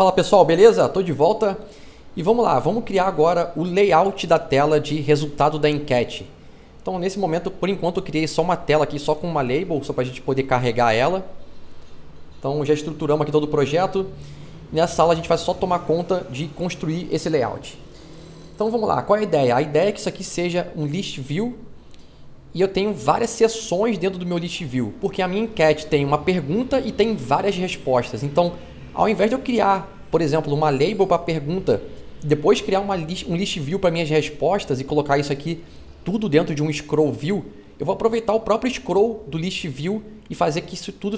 Fala pessoal, beleza? Estou de volta e vamos lá, vamos criar agora o layout da tela de resultado da enquete. Então nesse momento, por enquanto, eu criei só uma tela aqui, só com uma label, só para a gente poder carregar ela. Então já estruturamos aqui todo o projeto. Nessa aula a gente vai só tomar conta de construir esse layout. Então vamos lá, qual é a ideia? A ideia é que isso aqui seja um list view e eu tenho várias seções dentro do meu list view, porque a minha enquete tem uma pergunta e tem várias respostas. Então, ao invés de eu criar, por exemplo, uma label para a pergunta, depois criar um list view para minhas respostas e colocar isso aqui tudo dentro de um scroll view, eu vou aproveitar o próprio scroll do list view e fazer que isso tudo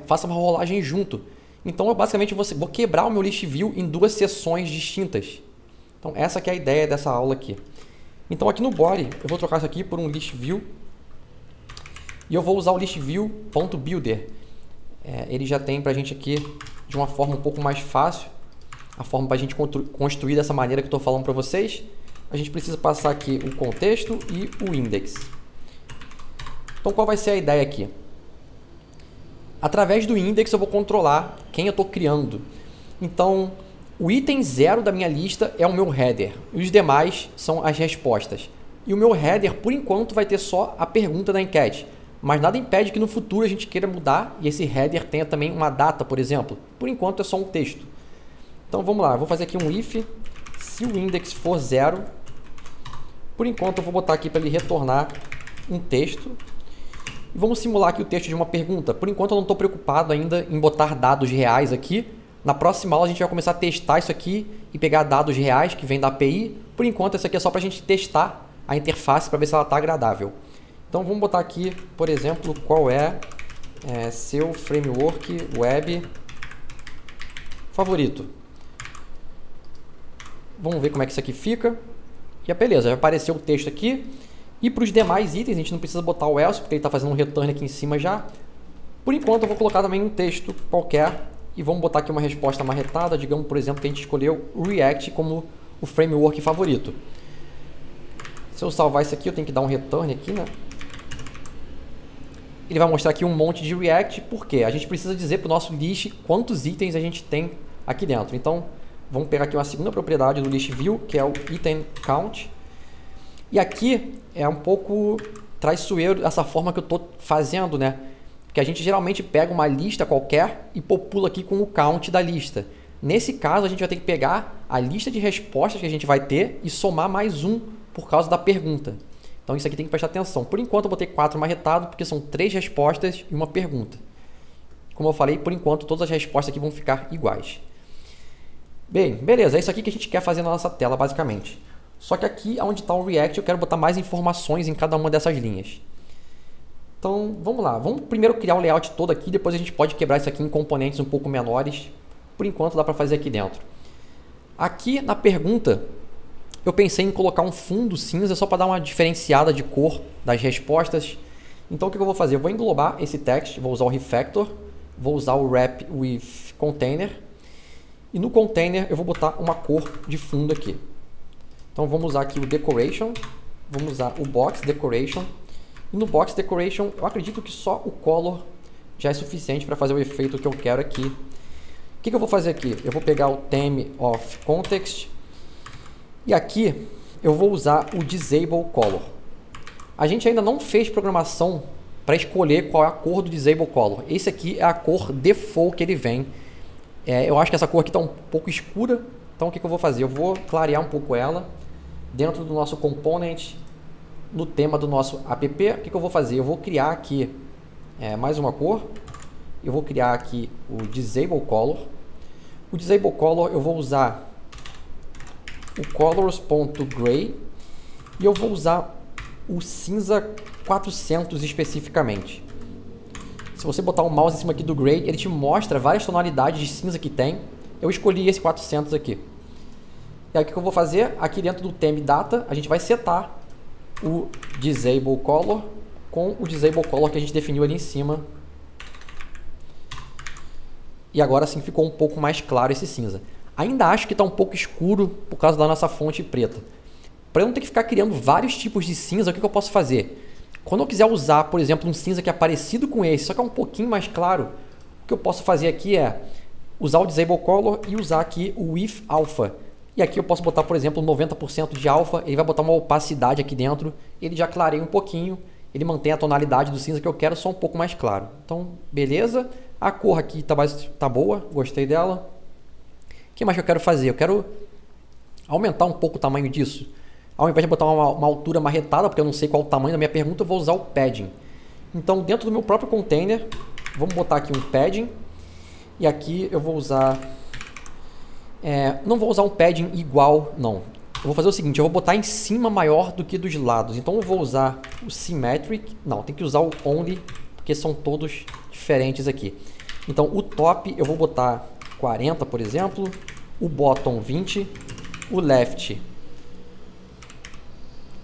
faça uma rolagem junto. Então, eu basicamente vou quebrar o meu list view em duas seções distintas. Então, essa que é a ideia dessa aula aqui. Então, aqui no body, eu vou trocar isso aqui por um list view e eu vou usar o list view.builder. Ele já tem para a gente aqui de uma forma um pouco mais fácil, a forma para a gente construir dessa maneira que eu estou falando para vocês. A gente precisa passar aqui o contexto e o index. Então, qual vai ser a ideia aqui? Através do index eu vou controlar quem eu estou criando. Então, o item 0 da minha lista é o meu header, e os demais são as respostas. E o meu header, por enquanto, vai ter só a pergunta da enquete. Mas nada impede que no futuro a gente queira mudar e esse header tenha também uma data, por exemplo. Por enquanto é só um texto. Então vamos lá, eu vou fazer aqui um if, se o index for 0. Por enquanto eu vou botar aqui para ele retornar um texto. E vamos simular aqui o texto de uma pergunta. Por enquanto eu não estou preocupado ainda em botar dados reais aqui. Na próxima aula a gente vai começar a testar isso aqui e pegar dados reais que vem da API. Por enquanto isso aqui é só para a gente testar a interface para ver se ela está agradável. Então vamos botar aqui, por exemplo, qual é seu framework web favorito. Vamos ver como é que isso aqui fica. E beleza, já apareceu o texto aqui. E para os demais itens, a gente não precisa botar o else, porque ele está fazendo um return aqui em cima já. Por enquanto eu vou colocar também um texto qualquer. E vamos botar aqui uma resposta marretada. Digamos, por exemplo, que a gente escolheu o React como o framework favorito. Se eu salvar isso aqui, eu tenho que dar um return aqui, né? Ele vai mostrar aqui um monte de React, porque a gente precisa dizer para o nosso list quantos itens a gente tem aqui dentro. Então, vamos pegar aqui uma segunda propriedade do list view, que é o item count. E aqui é um pouco traiçoeiro essa forma que eu estou fazendo, né? Porque a gente geralmente pega uma lista qualquer e popula aqui com o count da lista. Nesse caso, a gente vai ter que pegar a lista de respostas que a gente vai ter e somar mais um por causa da pergunta. Então isso aqui tem que prestar atenção. Por enquanto eu botei 4 marretados, porque são 3 respostas e uma pergunta. Como eu falei, por enquanto todas as respostas aqui vão ficar iguais. Bem, beleza, é isso aqui que a gente quer fazer na nossa tela, basicamente. Só que aqui, onde está o React, eu quero botar mais informações em cada uma dessas linhas. Então, vamos lá. Vamos primeiro criar o layout todo aqui, depois a gente pode quebrar isso aqui em componentes um pouco menores. Por enquanto dá para fazer aqui dentro. Aqui na pergunta, eu pensei em colocar um fundo cinza só para dar uma diferenciada de cor das respostas. Então o que eu vou fazer? Eu vou englobar esse text, vou usar o refactor, vou usar o wrap with container. E no container eu vou botar uma cor de fundo aqui. Então vamos usar aqui o decoration, vamos usar o box decoration. E no box decoration eu acredito que só o color já é suficiente para fazer o efeito que eu quero aqui. O que eu vou fazer aqui? Eu vou pegar o theme of context. E aqui eu vou usar o Disable Color. A gente ainda não fez programação para escolher qual é a cor do Disable Color. Esse aqui é a cor default que ele vem. Eu acho que essa cor aqui está um pouco escura. Então o que eu vou fazer? Eu vou clarear um pouco ela dentro do nosso component, no tema do nosso app. O que eu vou fazer? Eu vou criar aqui mais uma cor. Eu vou criar aqui o Disable Color. O Disable Color eu vou usar o colors.gray e eu vou usar o cinza 400 especificamente. Se você botar o mouse em cima aqui do gray, ele te mostra várias tonalidades de cinza que tem. Eu escolhi esse 400 aqui. E aí o que eu vou fazer? Aqui dentro do theme data, a gente vai setar o disable color com o disable color que a gente definiu ali em cima. E agora sim ficou um pouco mais claro esse cinza. Ainda acho que está um pouco escuro por causa da nossa fonte preta. Para eu não ter que ficar criando vários tipos de cinza, o que eu posso fazer? Quando eu quiser usar, por exemplo, um cinza que é parecido com esse, só que é um pouquinho mais claro, o que eu posso fazer aqui é usar o Disable Color e usar aqui o With Alpha. E aqui eu posso botar, por exemplo, 90% de alfa, ele vai botar uma opacidade aqui dentro, ele já clareia um pouquinho, ele mantém a tonalidade do cinza que eu quero, só um pouco mais claro. Então, beleza. A cor aqui tá boa, gostei dela. O que mais que eu quero fazer? Eu quero aumentar um pouco o tamanho disso. Ao invés de botar uma altura marretada, porque eu não sei qual o tamanho da minha pergunta, eu vou usar o padding. Então, dentro do meu próprio container, vamos botar aqui um padding. E aqui eu vou usar... não vou usar um padding igual, não. Eu vou fazer o seguinte, eu vou botar em cima maior do que dos lados. Então, eu vou usar o Symmetric. Não, tem que usar o Only, porque são todos diferentes aqui. Então, o top eu vou botar 40, por exemplo. O bottom 20. O left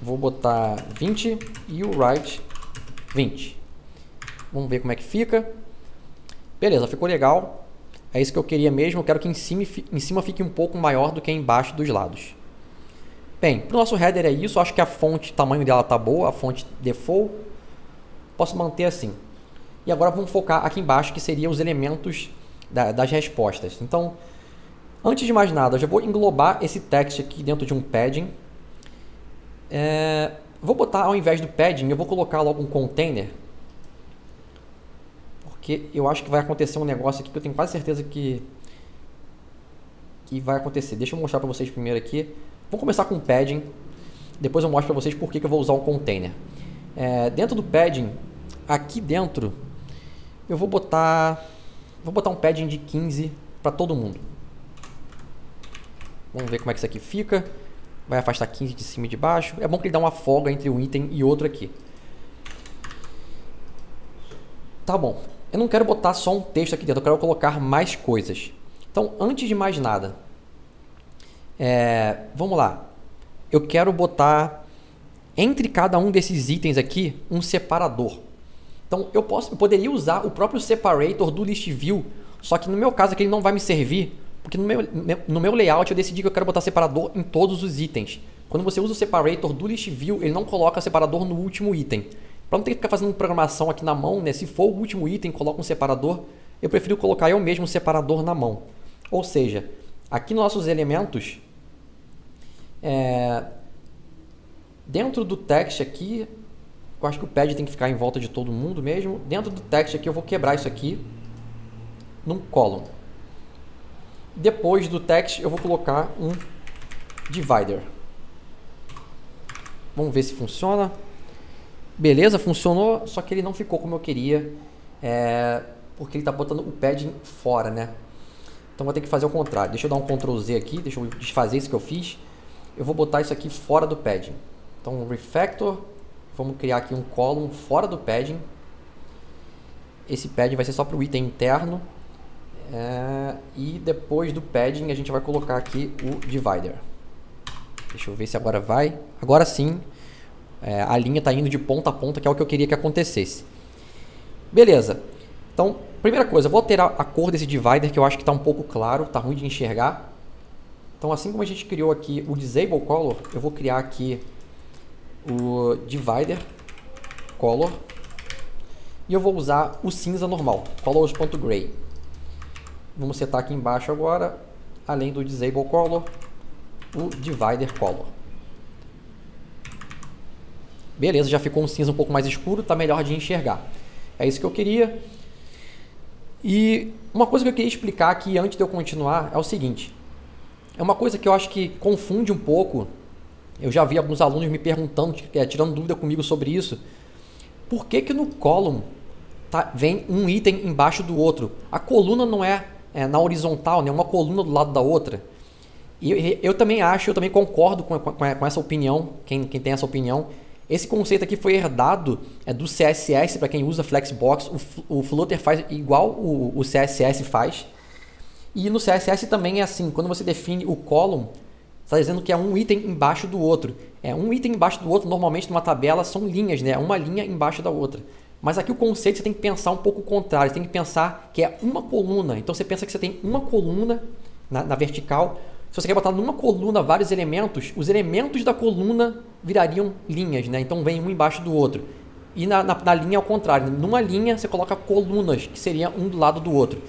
vou botar 20 e o right 20. Vamos ver como é que fica. Beleza, ficou legal. É isso que eu queria mesmo. Eu quero que em cima fique um pouco maior do que embaixo dos lados. Bem, para o nosso header é isso. Eu acho que a fonte, o tamanho dela tá boa. A fonte default. Posso manter assim. E agora vamos focar aqui embaixo, que seriam os elementos das respostas. Então, antes de mais nada, eu já vou englobar esse text aqui dentro de um padding. Vou botar, ao invés do padding, eu vou colocar logo um container. Porque eu acho que vai acontecer um negócio aqui que eu tenho quase certeza que vai acontecer. Deixa eu mostrar para vocês primeiro aqui. Vamos começar com o padding. Depois eu mostro para vocês por que eu vou usar um container. Dentro do padding, aqui dentro, eu vou botar um padding de 15 para todo mundo. Vamos ver como é que isso aqui fica. Vai afastar 15 de cima e de baixo. É bom que ele dá uma folga entre um item e outro aqui. Tá bom. Eu não quero botar só um texto aqui dentro. Eu quero colocar mais coisas. Então, antes de mais nada, vamos lá. Eu quero botar entre cada um desses itens aqui um separador. Então, eu poderia usar o próprio separator do list view. Só que no meu caso aqui ele não vai me servir. Porque no meu layout eu decidi que eu quero botar separador em todos os itens. Quando você usa o separator do list view, ele não coloca separador no último item. Para não ter que ficar fazendo programação aqui na mão, né? Se for o último item, coloca um separador. Eu prefiro colocar eu mesmo o separador na mão. Ou seja, aqui nos nossos elementos, dentro do text aqui, eu acho que o pad tem que ficar em volta de todo mundo mesmo. Dentro do text aqui eu vou quebrar isso aqui num column. Depois do text eu vou colocar um divider. Vamos ver se funciona. Beleza, funcionou, só que ele não ficou como eu queria, porque ele está botando o padding fora, né? Então vou ter que fazer o contrário. Deixa eu dar um Ctrl Z aqui, deixa eu desfazer isso que eu fiz. Eu vou botar isso aqui fora do padding. Então refactor, vamos criar aqui um column fora do padding. Esse padding vai ser só para o item interno. E depois do padding a gente vai colocar aqui o divider. Deixa eu ver se agora vai. Agora sim, a linha está indo de ponta a ponta, que é o que eu queria que acontecesse. Beleza. Então, primeira coisa, eu vou alterar a cor desse divider, que eu acho que está um pouco claro, está ruim de enxergar. Então, assim como a gente criou aqui o Disable Color, eu vou criar aqui o Divider Color. E eu vou usar o cinza normal, colors.gray. Vamos setar aqui embaixo agora, além do Disable Color, o Divider Color. Beleza, já ficou um cinza um pouco mais escuro, está melhor de enxergar. É isso que eu queria. E uma coisa que eu queria explicar aqui antes de eu continuar é o seguinte. É uma coisa que eu acho que confunde um pouco. Eu já vi alguns alunos me perguntando, tirando dúvida comigo sobre isso. Por que no column vem um item embaixo do outro? A coluna não é na horizontal, né? Uma coluna do lado da outra. E eu também acho, eu também concordo com essa opinião, quem tem essa opinião. Esse conceito aqui foi herdado do CSS, para quem usa Flexbox. O Flutter faz igual o CSS faz. E no CSS também é assim, quando você define o column, está dizendo que é um item embaixo do outro. Um item embaixo do outro, normalmente numa tabela, são linhas, né? Uma linha embaixo da outra. Mas aqui o conceito você tem que pensar um pouco o contrário, você tem que pensar que é uma coluna. Então você pensa que você tem uma coluna na vertical. Se você quer botar numa coluna vários elementos, os elementos da coluna virariam linhas, né? Então vem um embaixo do outro. E na linha ao contrário, numa linha você coloca colunas, que seria um do lado do outro.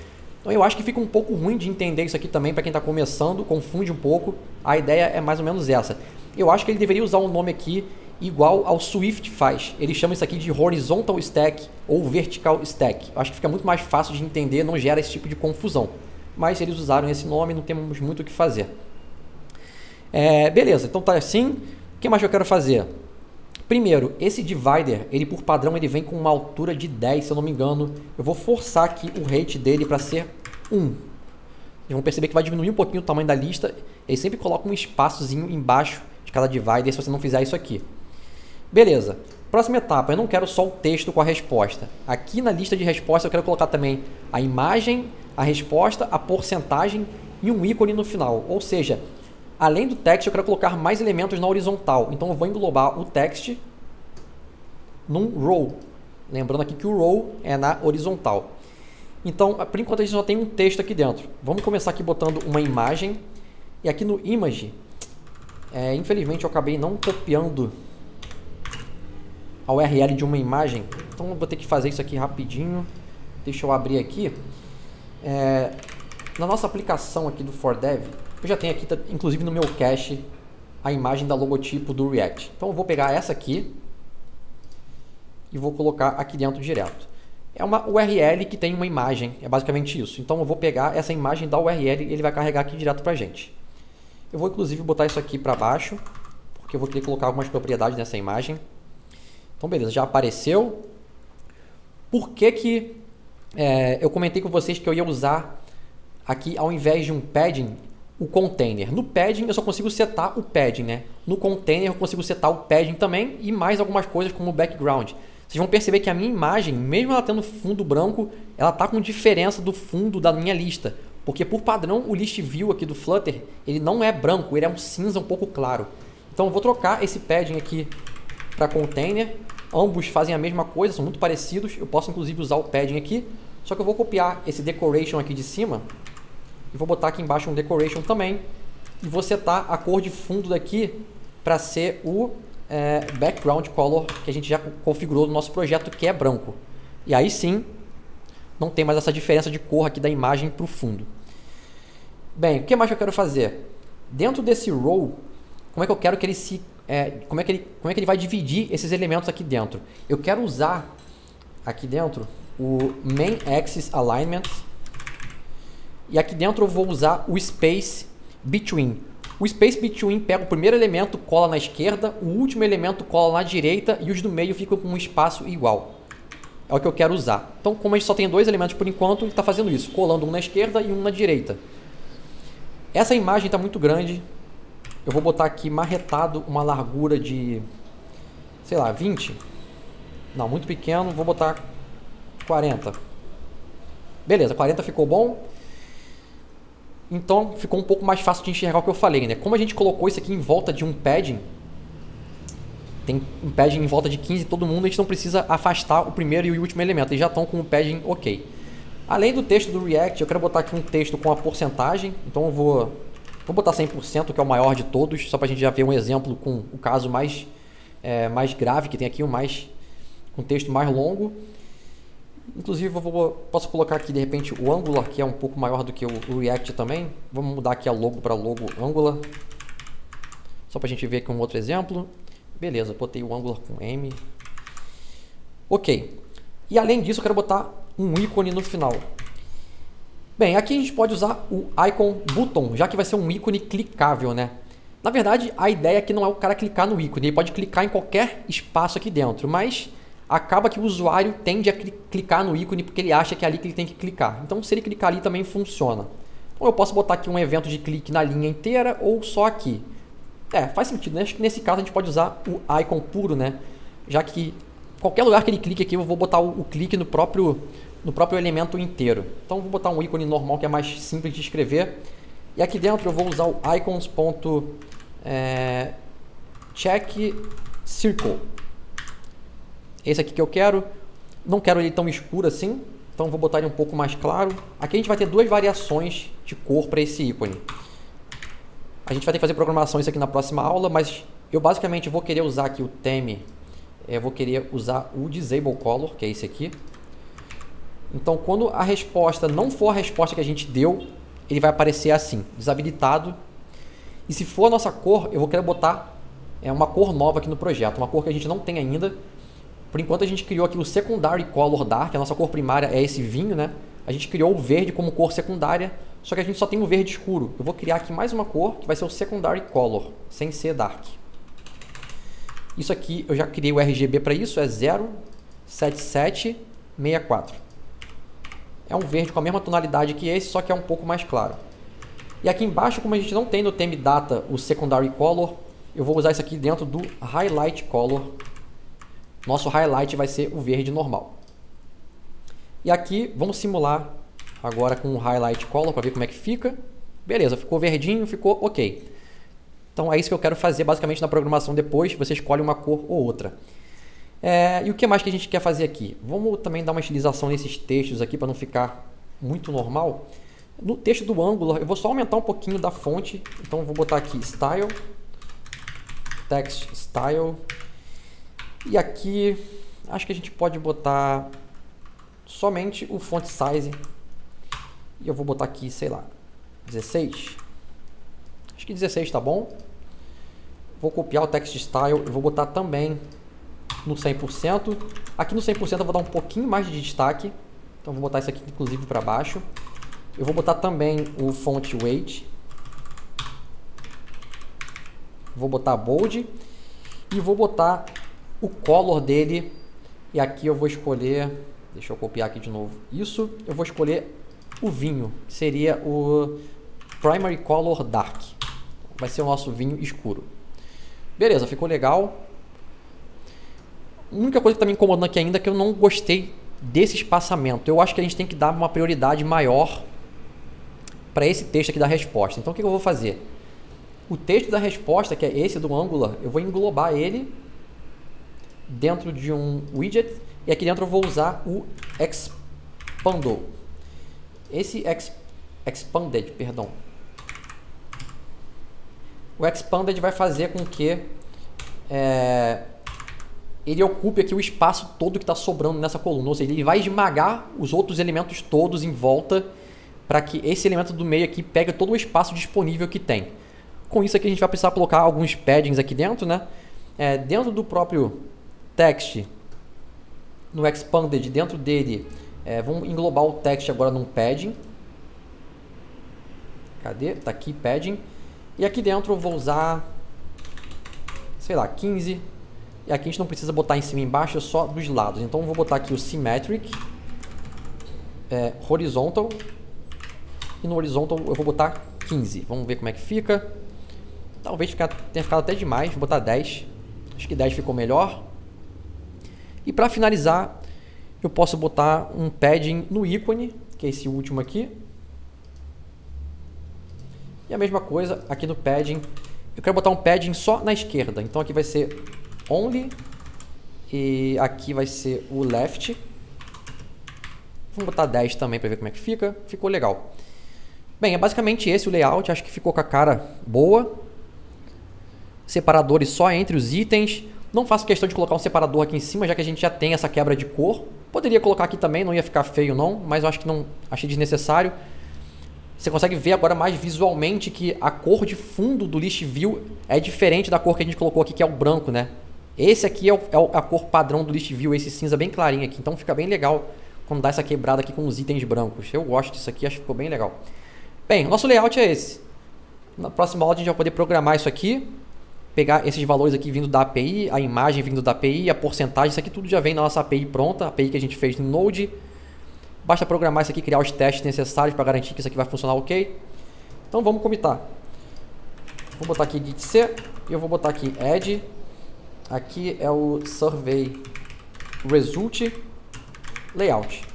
Então eu acho que fica um pouco ruim de entender isso aqui também para quem está começando, confunde um pouco. A ideia é mais ou menos essa. Eu acho que ele deveria usar um nome aqui igual ao Swift faz. Ele chama isso aqui de Horizontal Stack ou Vertical Stack. Eu acho que fica muito mais fácil de entender, não gera esse tipo de confusão. Mas eles usaram esse nome, não temos muito o que fazer. Beleza, então tá assim. O que mais eu quero fazer? Primeiro, esse divider, ele por padrão, ele vem com uma altura de 10, se eu não me engano. Eu vou forçar aqui o rate dele para ser 1. Vocês vão perceber que vai diminuir um pouquinho o tamanho da lista. Ele sempre coloca um espaçozinho embaixo de cada divider se você não fizer isso aqui. Beleza. Próxima etapa, eu não quero só o texto com a resposta. Aqui na lista de resposta eu quero colocar também a imagem, a resposta, a porcentagem e um ícone no final. Ou seja, além do text, eu quero colocar mais elementos na horizontal. Então, eu vou englobar o text num row. Lembrando aqui que o row é na horizontal. Então, por enquanto, a gente só tem um texto aqui dentro. Vamos começar aqui botando uma imagem. E aqui no image, infelizmente, eu acabei não copiando a URL de uma imagem. Então, eu vou ter que fazer isso aqui rapidinho. Deixa eu abrir aqui. Na nossa aplicação aqui do ForDev, eu já tenho aqui, inclusive no meu cache, a imagem da logotipo do React. Então eu vou pegar essa aqui e vou colocar aqui dentro direto. É uma URL que tem uma imagem, é basicamente isso. Então eu vou pegar essa imagem da URL e ele vai carregar aqui direto pra gente. Eu vou inclusive botar isso aqui para baixo, porque eu vou querer colocar algumas propriedades nessa imagem. Então beleza, já apareceu. Por que eu comentei com vocês que eu ia usar aqui, ao invés de um padding, o container? No padding eu só consigo setar o padding, né? No container eu consigo setar o padding também e mais algumas coisas como o background. Vocês vão perceber que a minha imagem, mesmo ela tendo fundo branco, ela está com diferença do fundo da minha lista. Porque por padrão o list view aqui do Flutter, ele não é branco, ele é um cinza um pouco claro. Então eu vou trocar esse padding aqui para container. Ambos fazem a mesma coisa, são muito parecidos. Eu posso inclusive usar o padding aqui. Só que eu vou copiar esse decoration aqui de cima e vou botar aqui embaixo um decoration também. E vou setar a cor de fundo daqui para ser o background color que a gente já configurou no nosso projeto, que é branco. E aí sim, não tem mais essa diferença de cor aqui da imagem para o fundo. Bem, o que mais que eu quero fazer? Dentro desse row, como é que eu quero que ele se... como é que ele vai dividir esses elementos aqui dentro? Eu quero usar aqui dentro o main axis alignment. E aqui dentro eu vou usar o space between. O space between pega o primeiro elemento, cola na esquerda, o último elemento cola na direita e os do meio ficam com um espaço igual. É o que eu quero usar. Então, como a gente só tem dois elementos por enquanto, ele está fazendo isso, colando um na esquerda e um na direita. Essa imagem está muito grande. Eu vou botar aqui marretado uma largura de, sei lá, 20. Não, muito pequeno, vou botar 40. Beleza, 40 ficou bom. Então ficou um pouco mais fácil de enxergar o que eu falei, né? Como a gente colocou isso aqui em volta de um padding, tem um padding em volta de 15 todo mundo, a gente não precisa afastar o primeiro e o último elemento, eles já estão com o padding ok. Além do texto do React, eu quero botar aqui um texto com a porcentagem, então eu vou botar 100%, que é o maior de todos, só para a gente já ver um exemplo com o caso mais grave, que tem aqui um texto mais longo. Inclusive posso colocar aqui de repente o Angular, que é um pouco maior do que o React também. Vamos mudar aqui a logo para logo Angular, só para a gente ver aqui um outro exemplo. Beleza, botei o Angular com M. Ok. E além disso eu quero botar um ícone no final. Bem, aqui a gente pode usar o icon button, já que vai ser um ícone clicável, né? Na verdade, a ideia aqui não é o cara clicar no ícone, ele pode clicar em qualquer espaço aqui dentro, mas acaba que o usuário tende a clicar no ícone porque ele acha que é ali que ele tem que clicar. Então, se ele clicar ali, também funciona. Então, eu posso botar aqui um evento de clique na linha inteira ou só aqui. Faz sentido, né? Acho que nesse caso a gente pode usar o icon puro, né? Já que qualquer lugar que ele clique aqui, eu vou botar o clique no próprio elemento inteiro. Então, eu vou botar um ícone normal que é mais simples de escrever. E aqui dentro eu vou usar o icons.check circle. Esse aqui que eu quero. Não quero ele tão escuro assim, então vou botar ele um pouco mais claro. Aqui a gente vai ter duas variações de cor para esse ícone. A gente vai ter que fazer programação isso aqui na próxima aula, mas eu basicamente vou querer usar aqui o theme. Eu vou querer usar o disable color, que é esse aqui. Então, quando a resposta não for a resposta que a gente deu, ele vai aparecer assim, desabilitado. E se for a nossa cor, eu vou querer botar uma cor nova aqui no projeto, uma cor que a gente não tem ainda. Por enquanto a gente criou aqui o Secondary Color Dark, a nossa cor primária é esse vinho, né? A gente criou o verde como cor secundária, só que a gente só tem o verde escuro. Eu vou criar aqui mais uma cor, que vai ser o Secondary Color, sem ser Dark. Isso aqui, eu já criei o RGB para isso, é 07764. É um verde com a mesma tonalidade que esse, só que é um pouco mais claro. E aqui embaixo, como a gente não tem no Theme Data o Secondary Color, eu vou usar isso aqui dentro do Highlight Color. Nosso highlight vai ser o verde normal. E aqui, vamos simular agora com o Highlight Color para ver como é que fica. Beleza, ficou verdinho, ficou ok. Então é isso que eu quero fazer basicamente na programação depois. Você escolhe uma cor ou outra. E o que mais que a gente quer fazer aqui? Vamos também dar uma estilização nesses textos aqui para não ficar muito normal. No texto do Angular, eu vou só aumentar um pouquinho da fonte. Então eu vou botar aqui Style, Text Style. E aqui, acho que a gente pode botar somente o font size. E eu vou botar aqui, sei lá, 16. Acho que 16 tá bom. Vou copiar o text style, eu vou botar também no 100%. Aqui no 100% eu vou dar um pouquinho mais de destaque. Então vou botar isso aqui inclusive para baixo. Eu vou botar também o font weight. Vou botar bold. E vou botar o color dele. E aqui eu vou escolher... Deixa eu copiar aqui de novo. Isso, eu vou escolher o vinho. Que seria o Primary Color Dark. Vai ser o nosso vinho escuro. Beleza, ficou legal. A única coisa que está me incomodando aqui ainda é que eu não gostei desse espaçamento. Eu acho que a gente tem que dar uma prioridade maior para esse texto aqui da resposta. Então o que eu vou fazer? O texto da resposta, que é esse do Angular, eu vou englobar ele dentro de um widget. E aqui dentro eu vou usar o Expanded. Esse Expanded, perdão. O Expanded vai fazer com que ele ocupe aqui o espaço todo que está sobrando nessa coluna. Ou seja, ele vai esmagar os outros elementos todos em volta para que esse elemento do meio aqui pegue todo o espaço disponível que tem. Com isso aqui a gente vai precisar colocar alguns paddings aqui dentro, né? Dentro do próprio text, no Expanded, dentro dele, vamos englobar o text agora num padding. Cadê? Tá aqui, padding. E aqui dentro eu vou usar, sei lá, 15. E aqui a gente não precisa botar em cima e embaixo, é só dos lados. Então eu vou botar aqui o Symmetric, Horizontal. E no Horizontal eu vou botar 15. Vamos ver como é que fica. Talvez tenha ficado até demais, vou botar 10. Acho que 10 ficou melhor. E para finalizar, eu posso botar um padding no ícone, que é esse último aqui. E a mesma coisa aqui no padding. Eu quero botar um padding só na esquerda. Então aqui vai ser only. E aqui vai ser o left. Vamos botar 10 também para ver como é que fica. Ficou legal. Bem, é basicamente esse o layout. Acho que ficou com a cara boa. Separadores só entre os itens. Não faço questão de colocar um separador aqui em cima, já que a gente já tem essa quebra de cor. Poderia colocar aqui também, não ia ficar feio não, mas eu acho que não, achei desnecessário. Você consegue ver agora mais visualmente que a cor de fundo do list view é diferente da cor que a gente colocou aqui, que é o branco, né? Esse aqui é a cor padrão do list view, esse cinza bem clarinho aqui. Então fica bem legal quando dá essa quebrada aqui com os itens brancos. Eu gosto disso aqui, acho que ficou bem legal. Bem, nosso layout é esse. Na próxima aula a gente vai poder programar isso aqui. Pegar esses valores aqui vindo da API, a imagem vindo da API, a porcentagem, isso aqui tudo já vem na nossa API pronta, a API que a gente fez no Node. Basta programar isso aqui, criar os testes necessários para garantir que isso aqui vai funcionar ok. Então vamos comitar. Vou botar aqui git c e eu vou botar aqui add. Aqui é o survey result layout.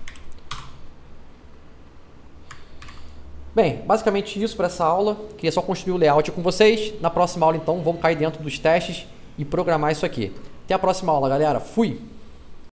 Bem, basicamente isso para essa aula. Queria só construir o layout com vocês. Na próxima aula, então, vamos cair dentro dos testes e programar isso aqui. Até a próxima aula, galera. Fui!